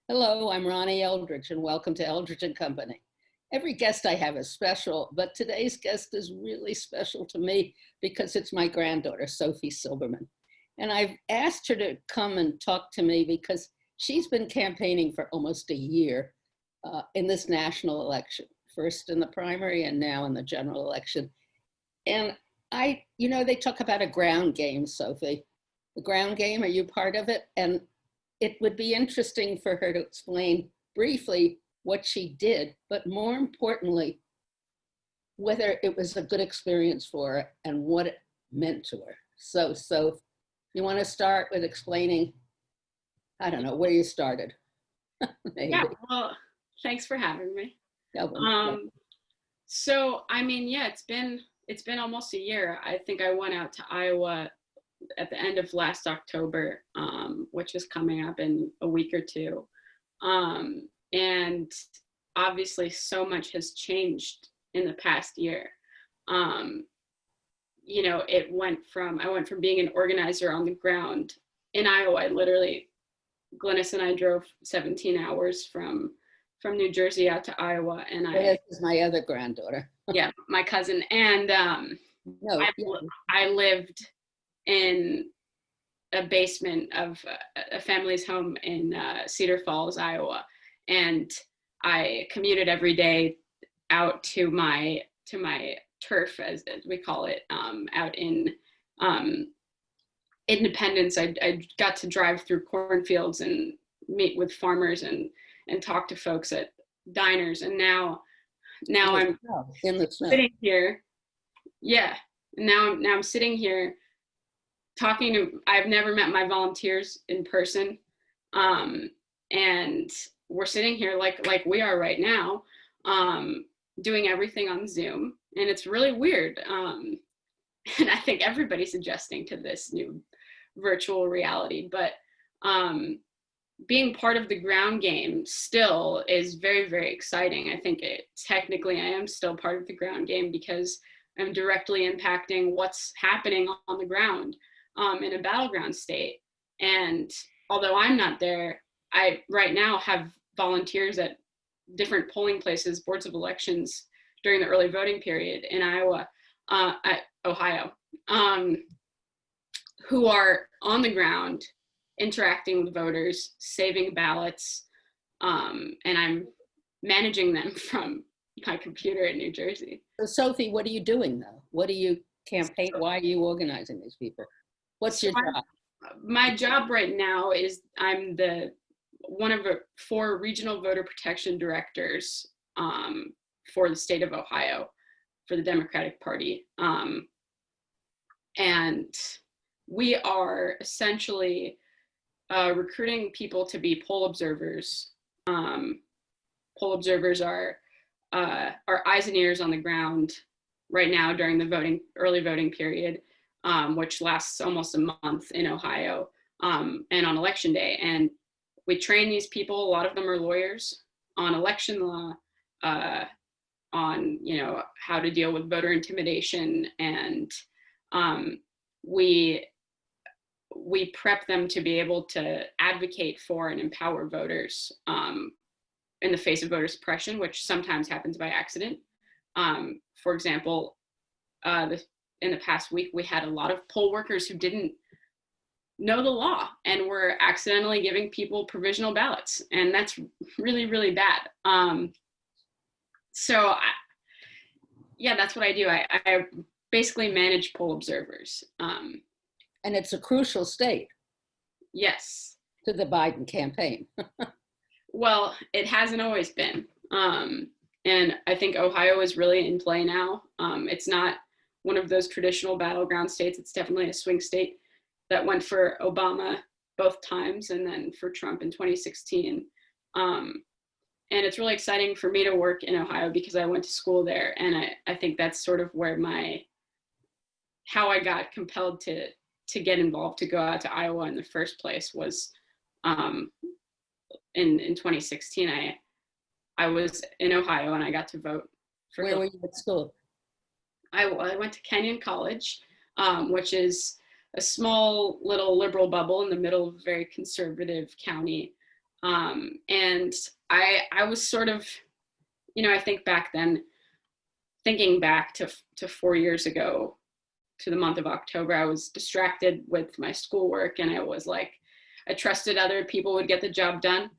Hello, I'm Ronnie Eldridge, and welcome to Eldridge and Company. Every guest I have is special, but today's guest is really special to me because it's my granddaughter, Sophie Silberman. And I've asked her to come and talk to me because she's been campaigning for almost a year in this national election, first in the primary and now in the general election. And they talk about a ground game, Sophie. The ground game, are you part of it? And it would be interesting for her to explain briefly what she did, but more importantly, whether it was a good experience for her and what it meant to her. So you want to start with explaining, I don't know, where you started, maybe. Yeah, well, thanks for having me. Yeah, It's been almost a year. I think I went out to Iowa at the end of last October, which is coming up in a week or two. And obviously so much has changed in the past year. I went from being an organizer on the ground in Iowa. Glynis and I drove 17 hours from New Jersey out to Iowa, and this is my other granddaughter. Yeah, my cousin, and I lived in a basement of a family's home in Cedar Falls, Iowa, and I commuted every day out to my turf, as we call it, out in Independence. I got to drive through cornfields and meet with farmers and talk to folks at diners, and now I'm in the snow. Sitting here. Yeah, now I'm sitting here talking to. I've never met my volunteers in person, and we're sitting here like we are right now, doing everything on Zoom, and it's really weird. And I think everybody's adjusting to this new virtual reality, but being part of the ground game still is very, very exciting. I think technically I am still part of the ground game because I'm directly impacting what's happening on the ground in a battleground state. And although I'm not there, I right now have volunteers at different polling places, boards of elections during the early voting period in Ohio, who are on the ground interacting with voters, saving ballots, and I'm managing them from my computer in New Jersey. So Sophie, what are you doing though? What do you campaign? Why are you organizing these people? What's your job? My job right now is I'm one of the 4 regional voter protection directors for the state of Ohio for the Democratic Party. And we are essentially recruiting people to be poll observers. Poll observers are eyes and ears on the ground right now during the early voting period, which lasts almost a month in Ohio, and on election day. And we train these people. A lot of them are lawyers on election law, on how to deal with voter intimidation, and we prep them to be able to advocate for and empower voters in the face of voter suppression, which sometimes happens by accident. For example, in the past week, we had a lot of poll workers who didn't know the law and were accidentally giving people provisional ballots, and that's really, really bad. That's what I do. I basically manage poll observers. And it's a crucial state. Yes. To the Biden campaign. Well, it hasn't always been. And I think Ohio is really in play now. It's not one of those traditional battleground states. It's definitely a swing state that went for Obama both times and then for Trump in 2016. And it's really exciting for me to work in Ohio because I went to school there. And I think that's sort of where how I got compelled to get involved, to go out to Iowa in the first place was in 2016. I was in Ohio and I got to vote for. Where were you at school? I went to Kenyon College, which is a small little liberal bubble in the middle of a very conservative county And I was sort of, I think back then, thinking back to 4 years ago, to the month of October, I was distracted with my schoolwork, and I was like, I trusted other people would get the job done.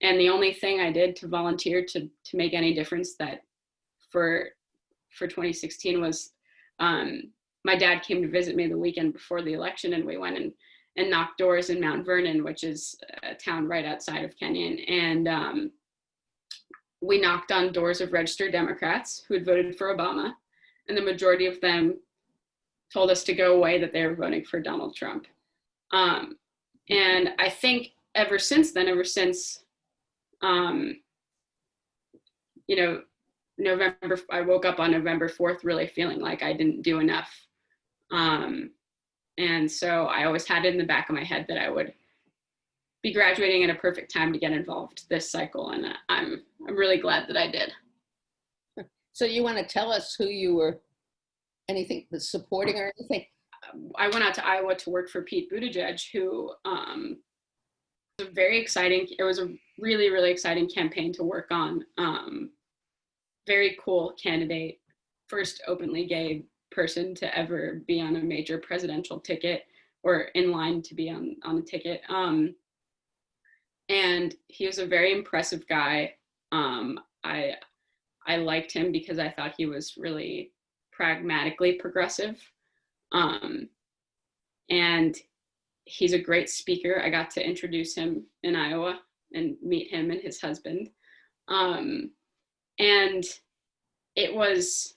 And the only thing I did to volunteer to make any difference that for 2016 was, my dad came to visit me the weekend before the election, and we went and knocked doors in Mount Vernon, which is a town right outside of Kenyon. And we knocked on doors of registered Democrats who had voted for Obama, and the majority of them told us to go away, that they were voting for Donald Trump. And I think ever since then, November, I woke up on November 4th really feeling like I didn't do enough. And so I always had it in the back of my head that I would be graduating at a perfect time to get involved this cycle. And I'm really glad that I did. So you want to tell us who you were, anything supporting or anything? I went out to Iowa to work for Pete Buttigieg, who it was a really, really exciting campaign to work on. Very cool candidate, first openly gay person to ever be on a major presidential ticket, or in line to be on a ticket. And he was a very impressive guy. I liked him because I thought he was really pragmatically progressive. And he's a great speaker. I got to introduce him in Iowa and meet him and his husband. And it was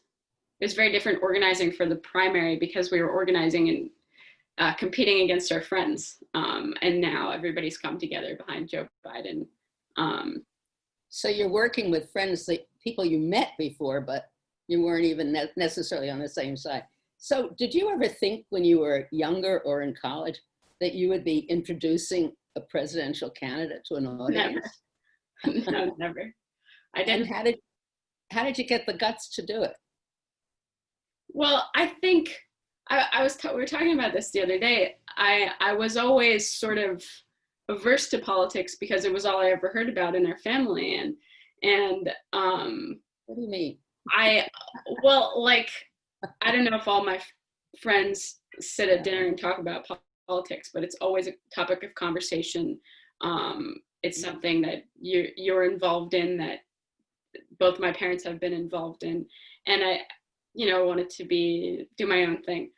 very different organizing for the primary, because we were organizing and competing against our friends. And now everybody's come together behind Joe Biden. So you're working with friends, people you met before, but you weren't even necessarily on the same side. So did you ever think when you were younger or in college that you would be introducing a presidential candidate to an audience? Never. No, never. I didn't. And how did you get the guts to do it? Well, I think we were talking about this the other day. I was always sort of averse to politics because it was all I ever heard about in our family. And What do you mean? I don't know if all my friends sit at dinner and talk about politics, but it's always a topic of conversation. It's something that you're involved in, that both my parents have been involved in, and I wanted to do my own thing.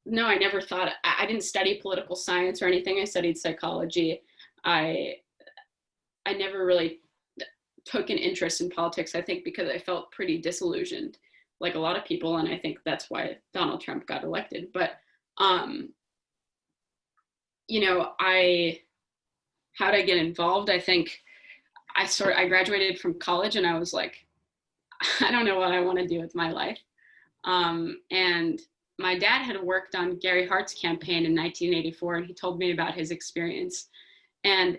No, I never thought, I didn't study political science or anything. I studied psychology. I never really took an interest in politics, I think because I felt pretty disillusioned, like a lot of people, and I think that's why Donald Trump got elected. But how'd I get involved? I think I graduated from college and I was like, I don't know what I want to do with my life. And my dad had worked on Gary Hart's campaign in 1984, and he told me about his experience. And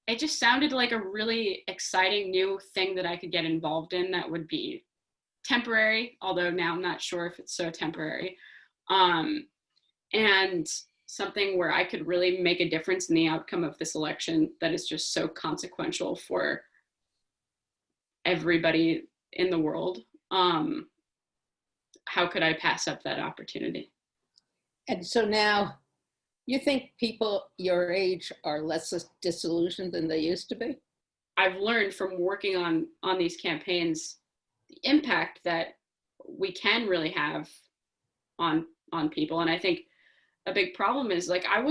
it just sounded like a really exciting new thing that I could get involved in that would be temporary, although now I'm not sure if it's so temporary. And something where I could really make a difference in the outcome of this election that is just so consequential for everybody in the world. How could I pass up that opportunity? And so now you think people your age are less disillusioned than they used to be? I've learned from working on these campaigns the impact that we can really have on people. And I think a big problem is, like, I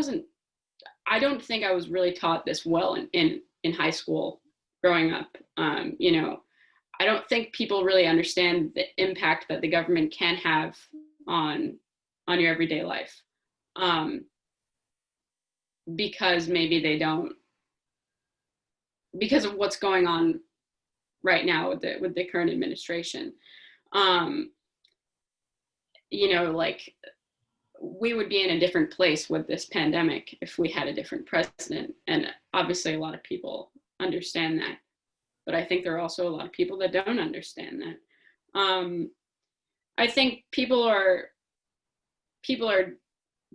don't think I was really taught this well in high school growing up. I don't think people really understand the impact that the government can have on your everyday life. Because maybe they don't, because of what's going on right now with the current administration. Like, we would be in a different place with this pandemic if we had a different president. And obviously a lot of people understand that, but I think there are also a lot of people that don't understand that. I think people are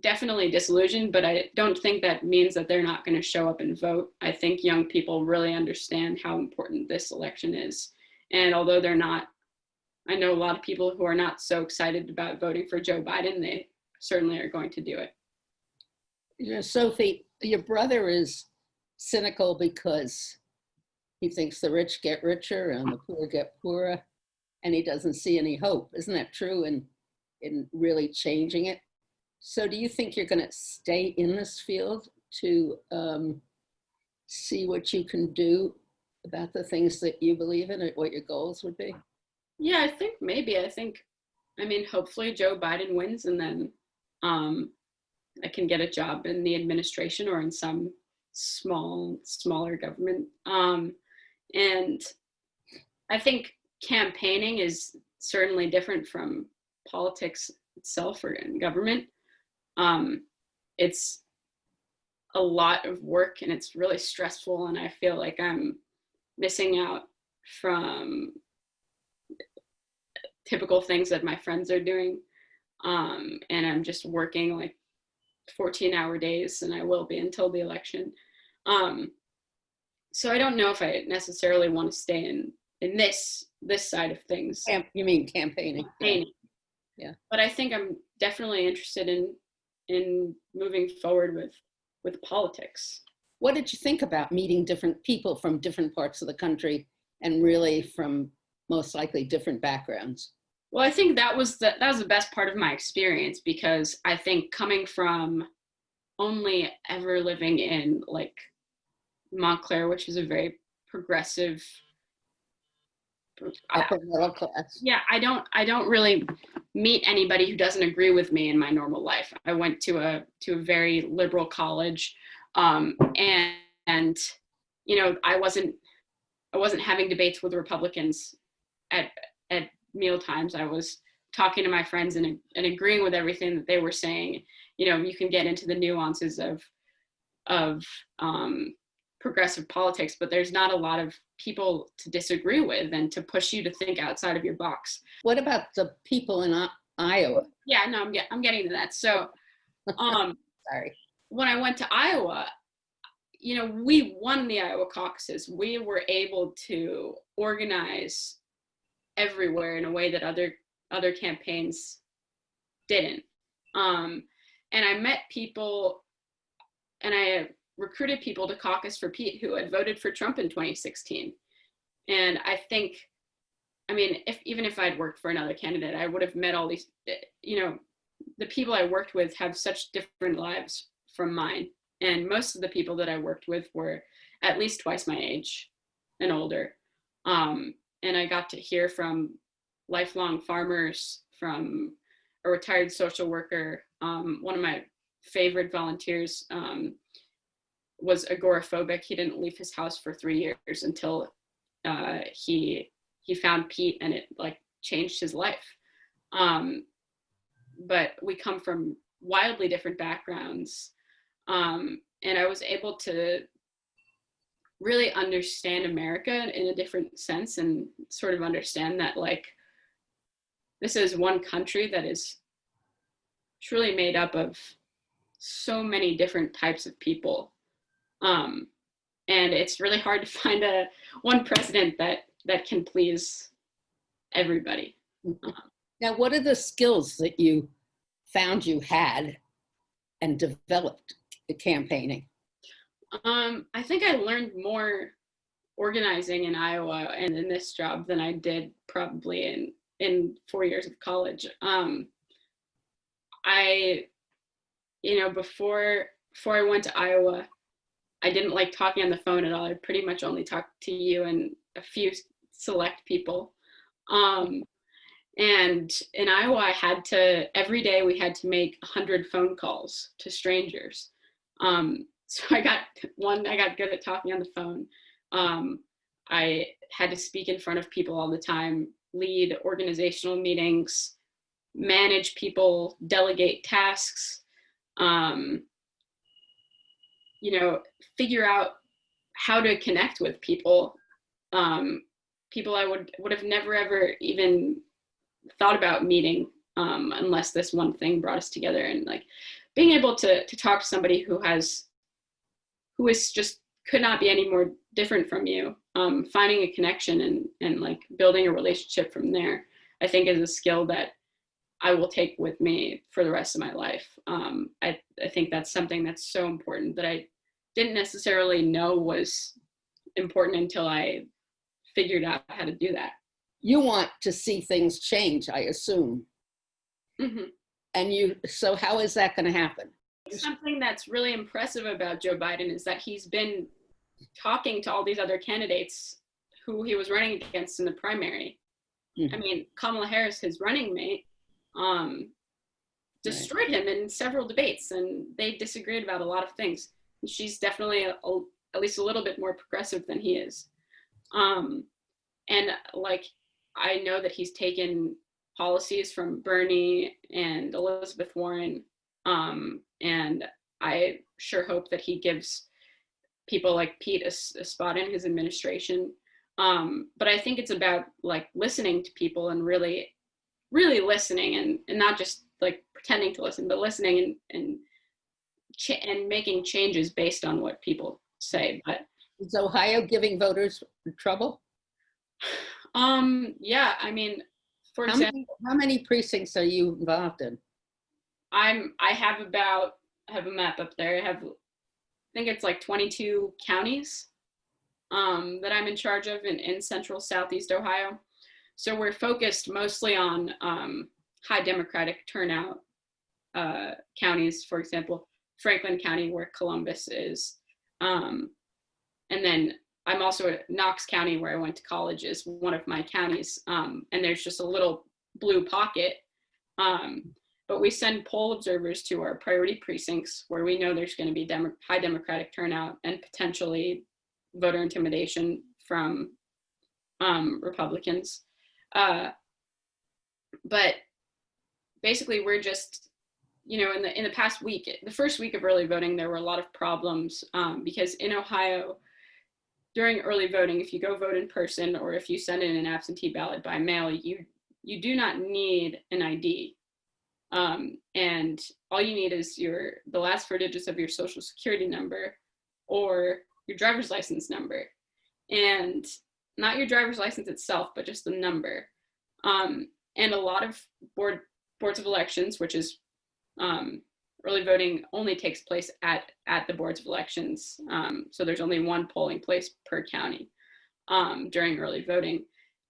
definitely disillusioned, but I don't think that means that they're not going to show up and vote. I think young people really understand how important this election is. And although they're not, I know a lot of people who are not so excited about voting for Joe Biden, they certainly are going to do it. You know, Sophie, your brother is cynical because he thinks the rich get richer and the poor get poorer, and he doesn't see any hope. Isn't that true in really changing it? So do you think you're going to stay in this field to see what you can do about the things that you believe in, or what your goals would be? Yeah, I think maybe. I mean, hopefully Joe Biden wins, and then I can get a job in the administration or in some smaller government. And I think campaigning is certainly different from politics itself or in government. It's a lot of work and it's really stressful, and I feel like I'm missing out from typical things that my friends are doing. And I'm just working like 14-hour days, and I will be until the election. So I don't know if I necessarily want to stay in this side of things. You mean campaigning? Yeah. But I think I'm definitely interested in moving forward with politics. What did you think about meeting different people from different parts of the country and really from most likely different backgrounds? Well, I think that was the best part of my experience, because I think coming from only ever living in like Montclair, which is a very progressive upper middle class. Yeah, I don't really meet anybody who doesn't agree with me in my normal life. I went to a very liberal college, and you know, I wasn't having debates with Republicans at meal times. I was talking to my friends and agreeing with everything that they were saying. You know, you can get into the nuances of progressive politics, but there's not a lot of people to disagree with and to push you to think outside of your box. What about the people in Iowa? Yeah, no, I'm getting to that. So, sorry. When I went to Iowa, you know, we won the Iowa caucuses. We were able to organize everywhere in a way that other campaigns didn't. And I met people, and I recruited people to caucus for Pete who had voted for Trump in 2016. And I think, I mean, even if I'd worked for another candidate, I would have met all these, you know, the people I worked with have such different lives from mine. And most of the people that I worked with were at least twice my age and older. And I got to hear from lifelong farmers, from a retired social worker. One of my favorite volunteers was agoraphobic. He didn't leave his house for 3 years until he found Pete, and it like changed his life. But we come from wildly different backgrounds. And I was able to really understand America in a different sense, and sort of understand that like this is one country that is truly made up of so many different types of people. And it's really hard to find one president that can please everybody. Now, what are the skills that you found you had and developed campaigning? I think I learned more organizing in Iowa and in this job than I did probably in 4 years of college. You know, before I went to Iowa, I didn't like talking on the phone at all. I pretty much only talked to you and a few select people. And in Iowa, every day we had to make 100 phone calls to strangers. So I got good at talking on the phone. I had to speak in front of people all the time, lead organizational meetings, manage people, delegate tasks, you know, figure out how to connect with people. People I would have never ever even thought about meeting unless this one thing brought us together. And like being able to talk to somebody who is just could not be any more different from you, finding a connection and like building a relationship from there, I think is a skill that I will take with me for the rest of my life. I think that's something that's so important that I didn't necessarily know was important until I figured out how to do that. You want to see things change, I assume. Mm-hmm. And so how is that going to happen? Something that's really impressive about Joe Biden is that he's been talking to all these other candidates who he was running against in the primary. Mm-hmm. I mean, Kamala Harris, his running mate, destroyed him in several debates, and they disagreed about a lot of things. And she's definitely at least a little bit more progressive than he is. And like, I know that he's taken policies from Bernie and Elizabeth Warren, and I sure hope that he gives people like Pete a spot in his administration. But I think it's about like listening to people and really listening and not just like pretending to listen, but listening and making changes based on what people say. But is Ohio giving voters trouble? Yeah, I mean, for example, how many precincts are you involved in? I have a map up there. I think it's like 22 counties that I'm in charge of in central southeast Ohio. So we're focused mostly on high Democratic turnout counties, for example, Franklin County, where Columbus is. And then I'm also at Knox County, where I went to college, is one of my counties. And there's just a little blue pocket. But we send poll observers to our priority precincts where we know there's going to be high Democratic turnout and potentially voter intimidation from Republicans. But basically, we're just, in the past week, the first week of early voting, there were a lot of problems because in Ohio, during early voting, if you go vote in person or if you send in an absentee ballot by mail, you do not need an ID. And all you need is the last 4 digits of your social security number or your driver's license number, and not your driver's license itself, but just the number. And a lot of boards of elections, which is early voting only takes place at the boards of elections. So there's only one polling place per county during early voting.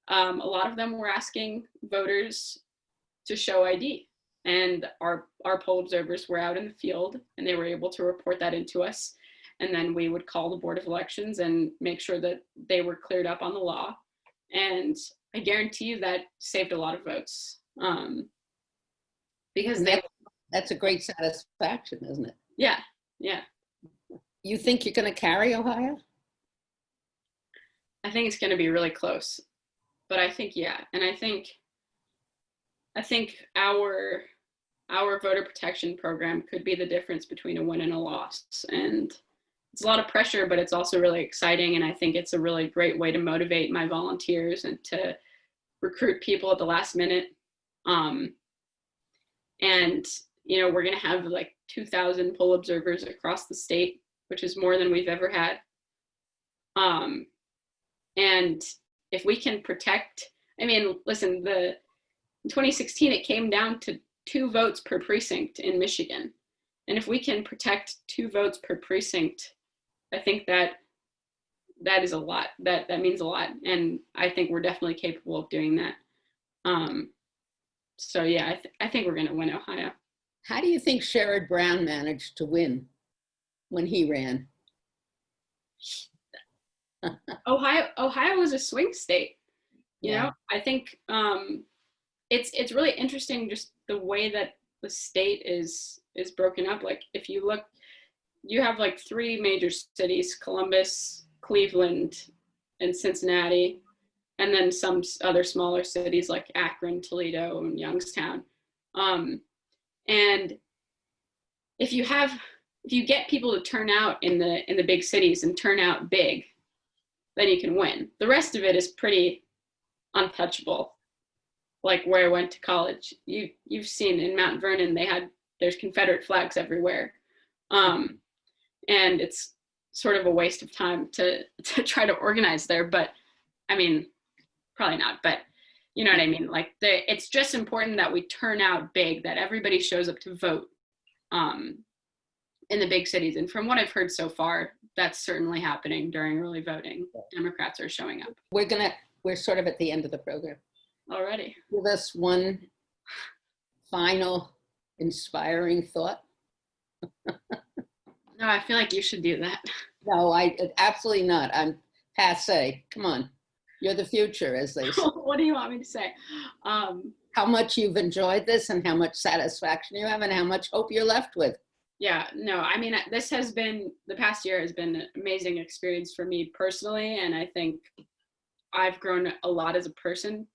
A lot of them were asking voters to show ID. And our poll observers were out in the field and they were able to report that into us. And then we would call the Board of Elections and make sure that they were cleared up on the law. And I guarantee you that saved a lot of votes. Because that's a great satisfaction, isn't it? Yeah. You think you're going to carry Ohio? I think it's going to be really close. But I think, yeah. And I think our voter protection program could be the difference between a win and a loss. And it's a lot of pressure, but it's also really exciting. And I think it's a really great way to motivate my volunteers and to recruit people at the last minute. And, we're going to have like 2,000 poll observers across the state, which is more than we've ever had. And if we can protect, listen, in 2016, it came down to 2 votes per precinct in Michigan. And if we can protect 2 votes per precinct, I think that is a lot. That means a lot. And I think we're definitely capable of doing that. So yeah, I think we're going to win Ohio. How do you think Sherrod Brown managed to win when he ran? Ohio was a swing state. You know, I think it's really interesting just the way that the state is broken up. Like if you look, you have like 3 major cities: Columbus, Cleveland, and Cincinnati, and then some other smaller cities like Akron, Toledo, and Youngstown. And if you get people to turn out in the big cities and turn out big, then you can win. The rest of it is pretty untouchable. Like where I went to college, you've seen in Mount Vernon, they there's Confederate flags everywhere. And it's sort of a waste of time to try to organize there. But I mean, probably not, but you know what I mean? Like it's just important that we turn out big, that everybody shows up to vote in the big cities. And from what I've heard so far, that's certainly happening during early voting. Democrats are showing up. We're sort of at the end of the program. Already. Give us one final inspiring thought. No, I feel like you should do that. No, absolutely not. I'm passe. Come on. You're the future, as they say. What do you want me to say? How much you've enjoyed this and how much satisfaction you have and how much hope you're left with. Yeah, no, I mean, the past year has been an amazing experience for me personally. And I think I've grown a lot as a person.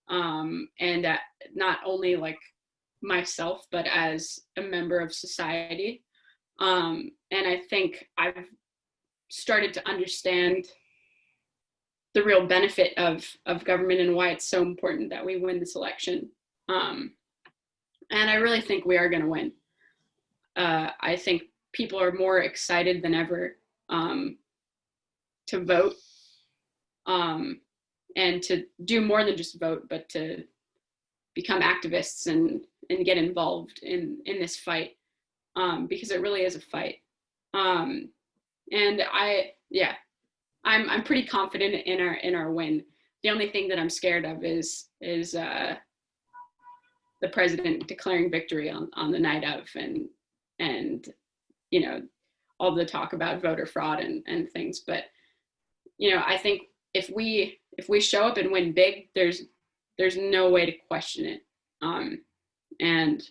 And not only like myself, but as a member of society. And I think I've started to understand the real benefit of government and why it's so important that we win this election. And I really think we are going to win. I think people are more excited than ever to vote and to do more than just vote, but to become activists and get involved in this fight because it really is a fight. And I'm pretty confident in our win. The only thing that I'm scared of is the president declaring victory on the night of and you know, all the talk about voter fraud and things. But you know, I think if we show up and win big, there's no way to question it. And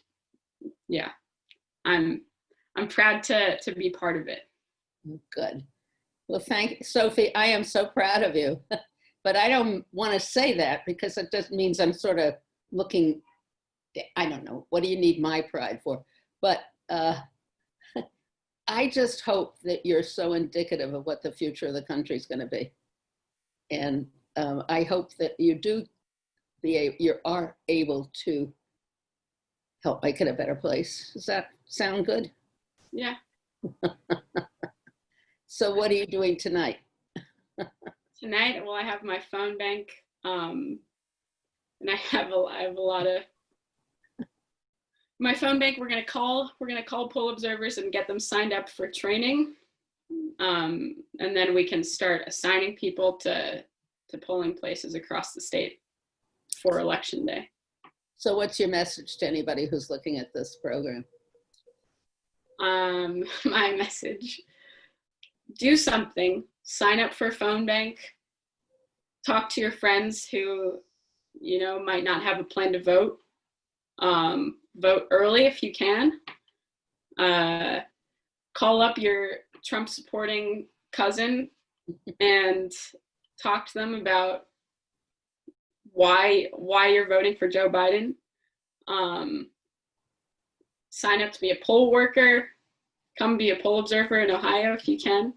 yeah, I'm proud to be part of it. Good. Well, thank you, Sophie. I am so proud of you, but I don't want to say that because it just means I'm sort of looking, I don't know, what do you need my pride for? But I just hope that you're so indicative of what the future of the country is going to be. And I hope that you are able to help make it a better place. Does that sound good? Yeah. So what are you doing tonight? Tonight, well, I have my phone bank, and I have a lot of my phone bank. We're gonna call poll observers and get them signed up for training, and then we can start assigning people to polling places across the state for election day. So what's your message to anybody who's looking at this program? My message: do something. Sign up for a phone bank. Talk to your friends who, you know, might not have a plan to vote. Vote early if you can. Call up your Trump supporting cousin and talk to them about why you're voting for Joe Biden. Sign up to be a poll worker. Come be a poll observer in Ohio if you can.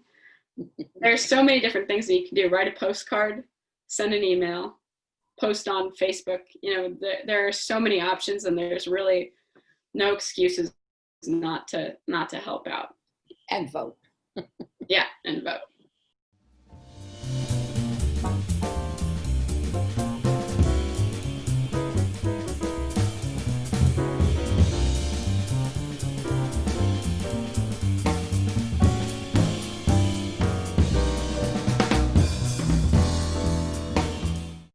There's so many different things that you can do. Write a postcard, send an email, post on Facebook. You know, there are so many options, and there's really no excuses not to help out. And vote. Yeah, and vote.